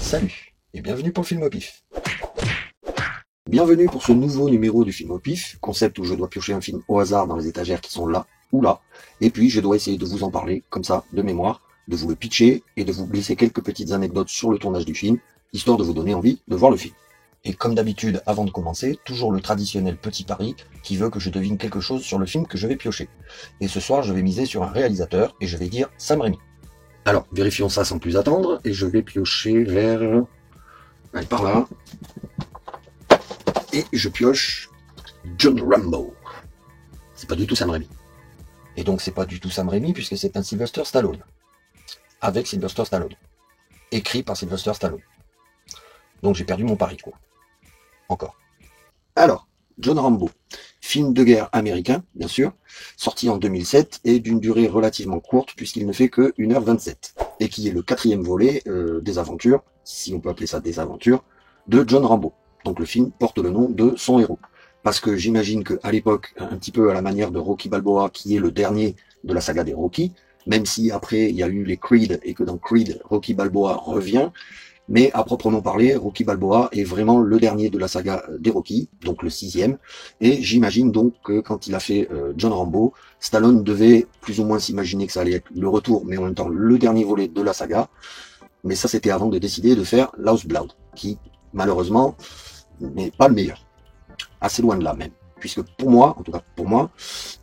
Salut et bienvenue pour le film au pif. Bienvenue pour ce nouveau numéro du film au pif, concept où je dois piocher un film au hasard dans les étagères qui sont là ou là, et puis je dois essayer de vous en parler, comme ça, de mémoire, de vous le pitcher et de vous glisser quelques petites anecdotes sur le tournage du film, histoire de vous donner envie de voir le film. Et comme d'habitude, avant de commencer, toujours le traditionnel petit pari qui veut que je devine quelque chose sur le film que je vais piocher. Et ce soir, je vais miser sur un réalisateur et je vais dire Sam Raimi. Alors, vérifions ça sans plus attendre, et je vais piocher vers... Allez, par là. Et je pioche John Rambo. C'est pas du tout Sam Raimi. Et donc c'est pas du tout Sam Raimi puisque c'est un Sylvester Stallone. Avec Sylvester Stallone. Écrit par Sylvester Stallone. Donc j'ai perdu mon pari, quoi. Encore. Alors, John Rambo. Film de guerre américain, bien sûr, sorti en 2007 et d'une durée relativement courte puisqu'il ne fait que 1h27. Et qui est le quatrième volet des aventures, si on peut appeler ça des aventures, de John Rambo. Donc le film porte le nom de son héros. Parce que j'imagine qu'à l'époque, un petit peu à la manière de Rocky Balboa, qui est le dernier de la saga des Rocky, même si après il y a eu les Creed, et que dans Creed, Rocky Balboa revient, mais à proprement parler, Rocky Balboa est vraiment le dernier de la saga des Rocky, donc le 6e, et j'imagine donc que quand il a fait John Rambo, Stallone devait plus ou moins s'imaginer que ça allait être le retour, mais en même temps le dernier volet de la saga, mais ça c'était avant de décider de faire Last Blood, qui malheureusement n'est pas le meilleur, assez loin de là même. Puisque pour moi, en tout cas pour moi,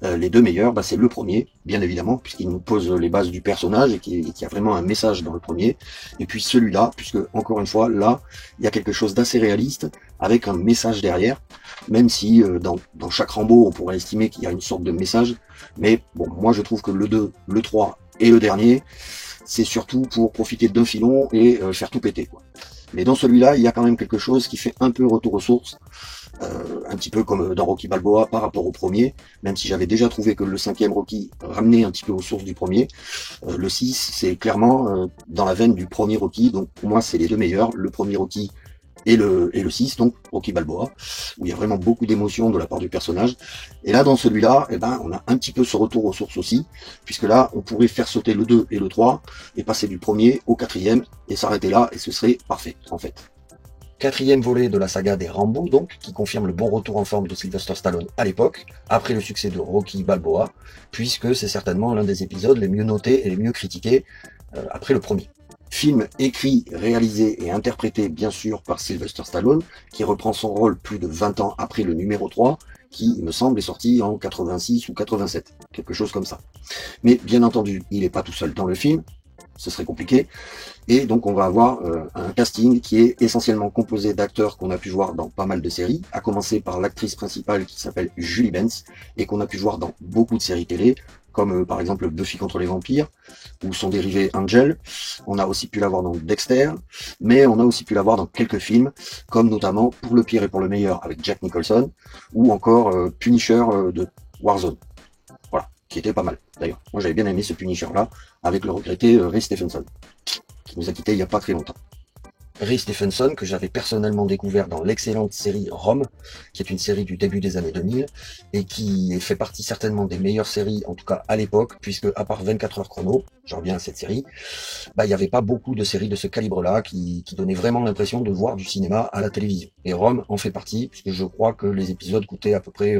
les deux meilleurs, c'est le premier, bien évidemment, puisqu'il nous pose les bases du personnage et qui a vraiment un message dans le premier. Et puis celui-là, puisque encore une fois, là, il y a quelque chose d'assez réaliste, avec un message derrière, même si dans chaque Rambo, on pourrait estimer qu'il y a une sorte de message. Mais bon, moi je trouve que le 2, le 3 et le dernier, c'est surtout pour profiter d'un filon et faire tout péter, quoi. Mais dans celui-là, il y a quand même quelque chose qui fait un peu retour aux sources, un petit peu comme dans Rocky Balboa par rapport au premier, même si j'avais déjà trouvé que le 5e Rocky ramenait un petit peu aux sources du premier. Le 6, c'est clairement dans la veine du premier Rocky, donc pour moi c'est les deux meilleurs, le premier Rocky et le 6, donc Rocky Balboa, où il y a vraiment beaucoup d'émotions de la part du personnage. Et là, dans celui-là, on a un petit peu ce retour aux sources aussi, puisque là, on pourrait faire sauter le 2 et le 3, et passer du premier au 4e, et s'arrêter là, et ce serait parfait, en fait. 4e volet de la saga des Rambo, donc, qui confirme le bon retour en forme de Sylvester Stallone à l'époque, après le succès de Rocky Balboa, puisque c'est certainement l'un des épisodes les mieux notés et les mieux critiqués après le premier. Film écrit, réalisé et interprété bien sûr par Sylvester Stallone, qui reprend son rôle plus de 20 ans après le numéro 3, qui, il me semble, est sorti en 86 ou 87, quelque chose comme ça. Mais bien entendu, il n'est pas tout seul dans le film, ce serait compliqué, et donc on va avoir un casting qui est essentiellement composé d'acteurs qu'on a pu voir dans pas mal de séries, à commencer par l'actrice principale qui s'appelle Julie Benz, et qu'on a pu voir dans beaucoup de séries télé, comme par exemple Buffy contre les vampires, ou son dérivé Angel. On a aussi pu la voir dans Dexter, mais on a aussi pu la voir dans quelques films, comme notamment Pour le pire et pour le meilleur avec Jack Nicholson, ou encore Punisher de Warzone. Voilà, qui était pas mal d'ailleurs. Moi j'avais bien aimé ce Punisher-là, avec le regretté Ray Stephenson, qui nous a quittés il n'y a pas très longtemps. Ray Stephenson, que j'avais personnellement découvert dans l'excellente série Rome, qui est une série du début des années 2000, et qui fait partie certainement des meilleures séries, en tout cas à l'époque, puisque à part 24 heures chrono, j'en reviens à cette série, il n'y avait pas beaucoup de séries de ce calibre-là qui donnaient vraiment l'impression de voir du cinéma à la télévision. Et Rome en fait partie, puisque je crois que les épisodes coûtaient à peu près,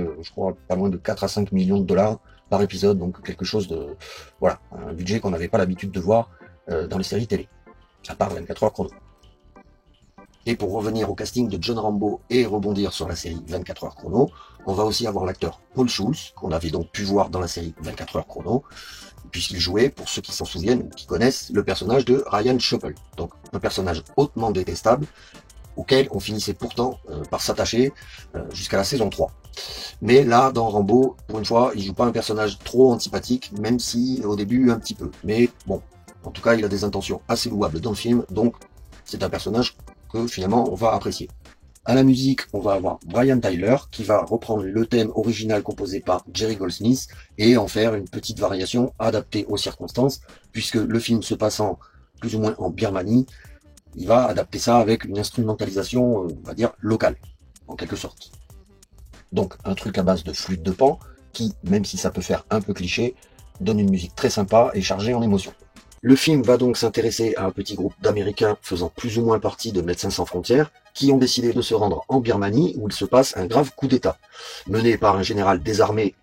pas loin de 4 à 5 millions de dollars par épisode, donc quelque chose de, voilà, un budget qu'on n'avait pas l'habitude de voir dans les séries télé, à part 24 heures chrono. Et pour revenir au casting de John Rambo et rebondir sur la série 24 heures chrono, on va aussi avoir l'acteur Paul Schultz, qu'on avait donc pu voir dans la série 24 heures chrono, puisqu'il jouait, pour ceux qui s'en souviennent ou qui connaissent, le personnage de Ryan Schuppel. Donc un personnage hautement détestable, auquel on finissait pourtant par s'attacher jusqu'à la saison 3. Mais là, dans Rambo, pour une fois, il joue pas un personnage trop antipathique, même si au début un petit peu. Mais bon, en tout cas, il a des intentions assez louables dans le film, donc c'est un personnage que finalement on va apprécier. À la musique, on va avoir Brian Tyler qui va reprendre le thème original composé par Jerry Goldsmith et en faire une petite variation adaptée aux circonstances, puisque le film se passant plus ou moins en Birmanie, il va adapter ça avec une instrumentalisation, on va dire, locale, en quelque sorte. Donc un truc à base de flûte de Pan qui, même si ça peut faire un peu cliché, donne une musique très sympa et chargée en émotions. Le film va donc s'intéresser à un petit groupe d'Américains faisant plus ou moins partie de Médecins sans frontières, qui ont décidé de se rendre en Birmanie où il se passe un grave coup d'État, mené par un général désarmé,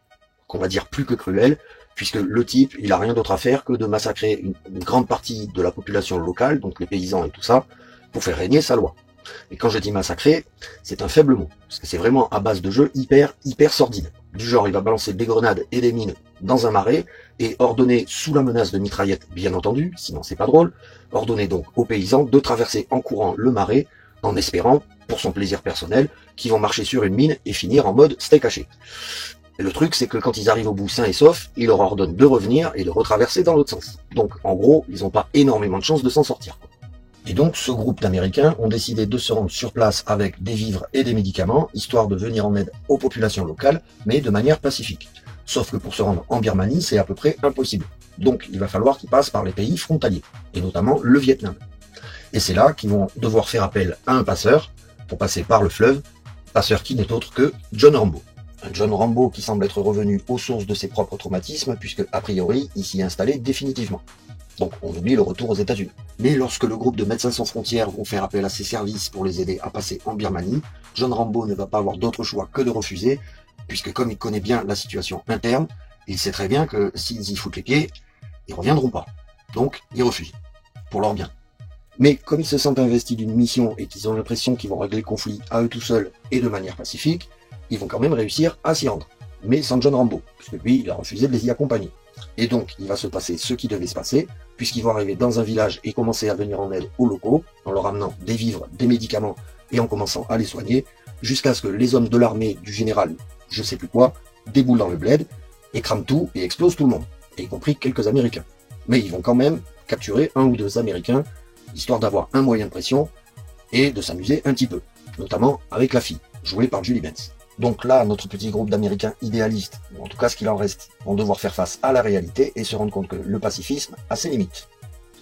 qu'on va dire plus que cruel, puisque le type, il a rien d'autre à faire que de massacrer une grande partie de la population locale, donc les paysans et tout ça, pour faire régner sa loi. Et quand je dis massacrer, c'est un faible mot, parce que c'est vraiment à base de jeu hyper sordide. Du genre, il va balancer des grenades et des mines dans un marais, et ordonner, sous la menace de mitraillettes, bien entendu, sinon c'est pas drôle, ordonner donc aux paysans de traverser en courant le marais, en espérant, pour son plaisir personnel, qu'ils vont marcher sur une mine et finir en mode steak haché. Et le truc, c'est que quand ils arrivent au bout sains et saufs, il leur ordonne de revenir et de retraverser dans l'autre sens. Donc, en gros, ils n'ont pas énormément de chances de s'en sortir. Et donc, ce groupe d'Américains ont décidé de se rendre sur place avec des vivres et des médicaments, histoire de venir en aide aux populations locales, mais de manière pacifique. Sauf que pour se rendre en Birmanie, c'est à peu près impossible. Donc, il va falloir qu'ils passent par les pays frontaliers, et notamment le Vietnam. Et c'est là qu'ils vont devoir faire appel à un passeur, pour passer par le fleuve, passeur qui n'est autre que John Rambo. Un John Rambo qui semble être revenu aux sources de ses propres traumatismes, puisque, a priori, il s'y est installé définitivement. Donc on oublie le retour aux États-Unis. Mais lorsque le groupe de Médecins sans frontières vont faire appel à ses services pour les aider à passer en Birmanie, John Rambo ne va pas avoir d'autre choix que de refuser, puisque comme il connaît bien la situation interne, il sait très bien que s'ils y foutent les pieds, ils reviendront pas. Donc il refuse, pour leur bien. Mais comme ils se sentent investis d'une mission et qu'ils ont l'impression qu'ils vont régler le conflit à eux tout seuls et de manière pacifique, ils vont quand même réussir à s'y rendre. Mais sans John Rambo, puisque lui, il a refusé de les y accompagner. Et donc, il va se passer ce qui devait se passer, puisqu'ils vont arriver dans un village et commencer à venir en aide aux locaux, en leur amenant des vivres, des médicaments, et en commençant à les soigner, jusqu'à ce que les hommes de l'armée du général, je sais plus quoi, déboulent dans le bled, et crament tout, et explosent tout le monde, y compris quelques Américains. Mais ils vont quand même capturer un ou deux Américains, histoire d'avoir un moyen de pression, et de s'amuser un petit peu, notamment avec la fille, jouée par Julie Benz. Donc là, notre petit groupe d'Américains idéalistes, ou en tout cas ce qu'il en reste, vont devoir faire face à la réalité et se rendre compte que le pacifisme a ses limites.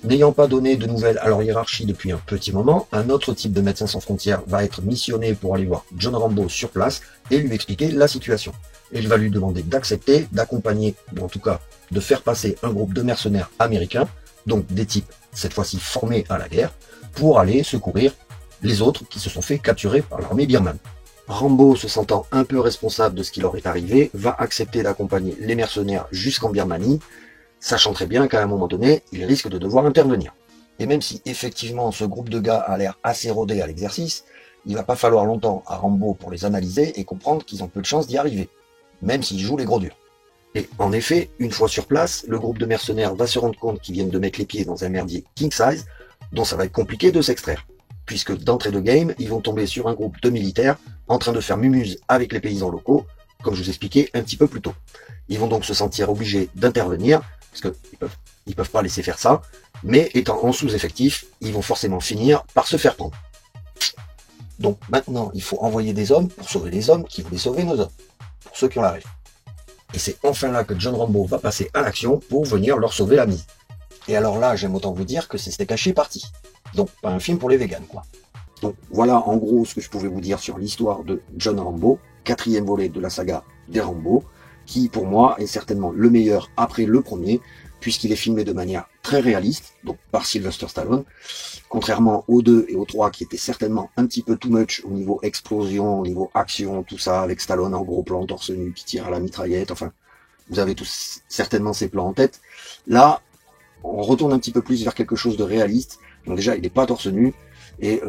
N'ayant pas donné de nouvelles à leur hiérarchie depuis un petit moment, un autre type de Médecins sans frontières va être missionné pour aller voir John Rambo sur place et lui expliquer la situation. Et il va lui demander d'accepter, d'accompagner, ou en tout cas de faire passer un groupe de mercenaires américains, donc des types cette fois-ci formés à la guerre, pour aller secourir les autres qui se sont fait capturer par l'armée birmane. Rambo, se sentant un peu responsable de ce qui leur est arrivé, va accepter d'accompagner les mercenaires jusqu'en Birmanie, sachant très bien qu'à un moment donné, il risque de devoir intervenir. Et même si effectivement ce groupe de gars a l'air assez rodé à l'exercice, il va pas falloir longtemps à Rambo pour les analyser et comprendre qu'ils ont peu de chance d'y arriver, même s'ils jouent les gros durs. Et en effet, une fois sur place, le groupe de mercenaires va se rendre compte qu'ils viennent de mettre les pieds dans un merdier king size, dont ça va être compliqué de s'extraire. Puisque d'entrée de game, ils vont tomber sur un groupe de militaires en train de faire mumuse avec les paysans locaux, comme je vous expliquais un petit peu plus tôt. Ils vont donc se sentir obligés d'intervenir, parce qu'ils peuvent pas laisser faire ça, mais étant en sous-effectif, ils vont forcément finir par se faire prendre. Donc maintenant, il faut envoyer des hommes pour sauver les hommes qui voulaient sauver nos hommes, pour ceux qui ont la rêve. Et c'est enfin là que John Rambo va passer à l'action pour venir leur sauver la mise. Et alors là, j'aime autant vous dire que c'est steak haché parti. Donc, pas un film pour les véganes, quoi. Donc, voilà en gros ce que je pouvais vous dire sur l'histoire de John Rambo, 4e volet de la saga des Rambo, qui, pour moi, est certainement le meilleur après le premier, puisqu'il est filmé de manière très réaliste, donc par Sylvester Stallone, contrairement aux 2 et aux 3, qui étaient certainement un petit peu too much au niveau explosion, au niveau action, tout ça, avec Stallone en gros plan torse nu qui tire à la mitraillette, enfin, vous avez tous certainement ces plans en tête. Là, on retourne un petit peu plus vers quelque chose de réaliste. Donc déjà, il n'est pas torse nu, et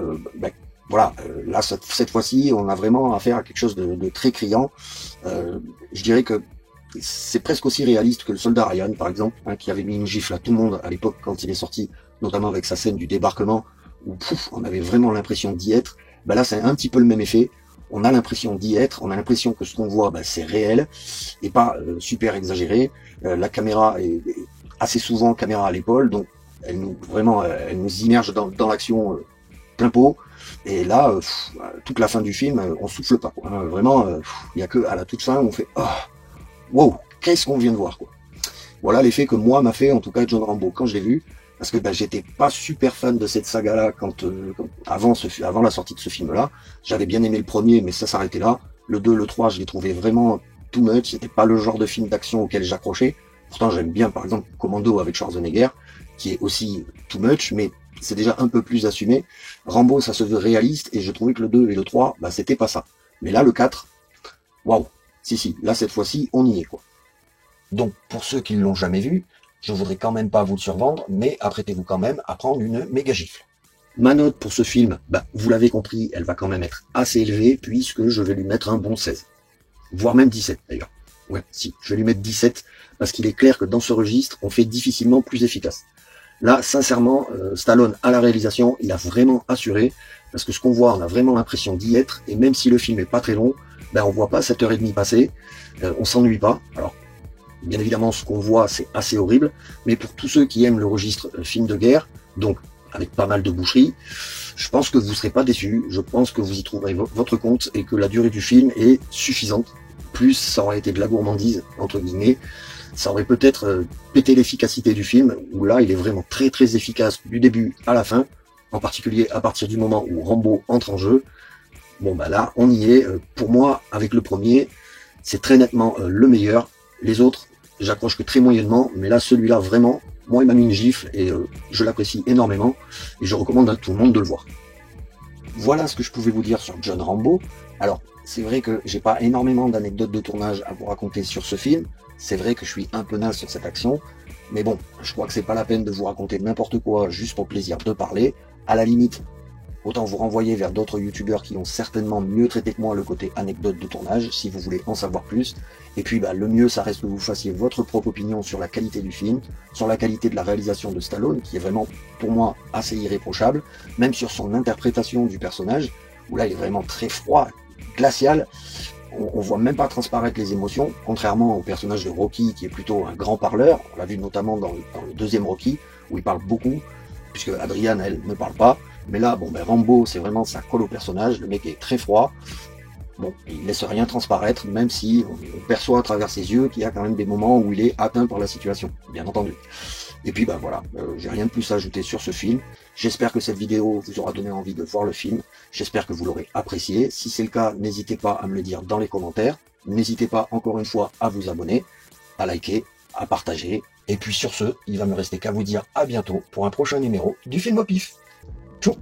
voilà, là, cette fois-ci, on a vraiment affaire à quelque chose de très criant. Je dirais que c'est presque aussi réaliste que le soldat Ryan, par exemple, hein, qui avait mis une gifle à tout le monde à l'époque quand il est sorti, notamment avec sa scène du débarquement, où on avait vraiment l'impression d'y être. Là, c'est un petit peu le même effet. On a l'impression d'y être, on a l'impression que ce qu'on voit, c'est réel, et pas super exagéré. La caméra est assez souvent caméra à l'épaule, donc elle nous immerge dans l'action plein pot. Et là, toute la fin du film, on souffle pas, quoi. Vraiment, il y a que à la toute fin où on fait wow, qu'est-ce qu'on vient de voir, quoi. Voilà l'effet que moi m'a fait en tout cas John Rambo quand je l'ai vu, parce que j'étais pas super fan de cette saga-là avant la sortie de ce film-là. J'avais bien aimé le premier, mais ça s'arrêtait là. Le 2, le 3, je les trouvais vraiment too much. C'était pas le genre de film d'action auquel j'accrochais. Pourtant, j'aime bien, par exemple, Commando avec Schwarzenegger. qui est aussi too much, mais c'est déjà un peu plus assumé. Rambo, ça se veut réaliste, et je trouvais que le 2 et le 3, bah, c'était pas ça. Mais là, le 4, waouh, si, là, cette fois-ci, on y est, quoi. Donc, pour ceux qui ne l'ont jamais vu, je voudrais quand même pas vous le survendre, mais apprêtez-vous quand même à prendre une méga gifle. Ma note pour ce film, bah, vous l'avez compris, elle va quand même être assez élevée, puisque je vais lui mettre un bon 16. Voire même 17, d'ailleurs. Ouais, si, je vais lui mettre 17, parce qu'il est clair que dans ce registre, on fait difficilement plus efficace. Là, sincèrement, Stallone à la réalisation, il a vraiment assuré, parce que ce qu'on voit, on a vraiment l'impression d'y être, et même si le film est pas très long, ben on voit pas 7h30 passer, on s'ennuie pas. Alors, bien évidemment, ce qu'on voit, c'est assez horrible, mais pour tous ceux qui aiment le registre film de guerre, donc avec pas mal de boucheries, je pense que vous serez pas déçus, je pense que vous y trouverez votre compte, et que la durée du film est suffisante. Plus, ça aurait été de la gourmandise, entre guillemets, ça aurait peut-être pété l'efficacité du film, où là, il est vraiment très très efficace du début à la fin, en particulier à partir du moment où Rambo entre en jeu. Bon, bah là, on y est. Pour moi, avec le premier, c'est très nettement le meilleur. Les autres, j'accroche que très moyennement, mais là, celui-là, vraiment, moi, il m'a mis une gifle, et je l'apprécie énormément, et je recommande à tout le monde de le voir. Voilà ce que je pouvais vous dire sur John Rambo. Alors, c'est vrai que j'ai pas énormément d'anecdotes de tournage à vous raconter sur ce film. C'est vrai que je suis un peu naze sur cette action. Mais bon, je crois que c'est pas la peine de vous raconter n'importe quoi juste pour le plaisir de parler. À la limite, autant vous renvoyer vers d'autres youtubeurs qui ont certainement mieux traité que moi le côté anecdote de tournage, si vous voulez en savoir plus. Et puis bah, le mieux, ça reste que vous fassiez votre propre opinion sur la qualité du film, sur la qualité de la réalisation de Stallone, qui est vraiment, pour moi, assez irréprochable, même sur son interprétation du personnage, où là il est vraiment très froid, glacial. On voit même pas transparaître les émotions, contrairement au personnage de Rocky, qui est plutôt un grand parleur. On l'a vu notamment dans le deuxième Rocky, où il parle beaucoup, puisque Adrian, elle, ne parle pas. Mais là, bon, ben Rambo, c'est vraiment, ça colle au personnage. Le mec est très froid. Bon, il laisse rien transparaître, même si on perçoit à travers ses yeux qu'il y a quand même des moments où il est atteint par la situation, bien entendu. Et puis, bah voilà, j'ai rien de plus à ajouter sur ce film. J'espère que cette vidéo vous aura donné envie de voir le film. J'espère que vous l'aurez apprécié. Si c'est le cas, n'hésitez pas à me le dire dans les commentaires. N'hésitez pas, encore une fois, à vous abonner, à liker, à partager. Et puis sur ce, il va me rester qu'à vous dire à bientôt pour un prochain numéro du Film au Pif. Tchou!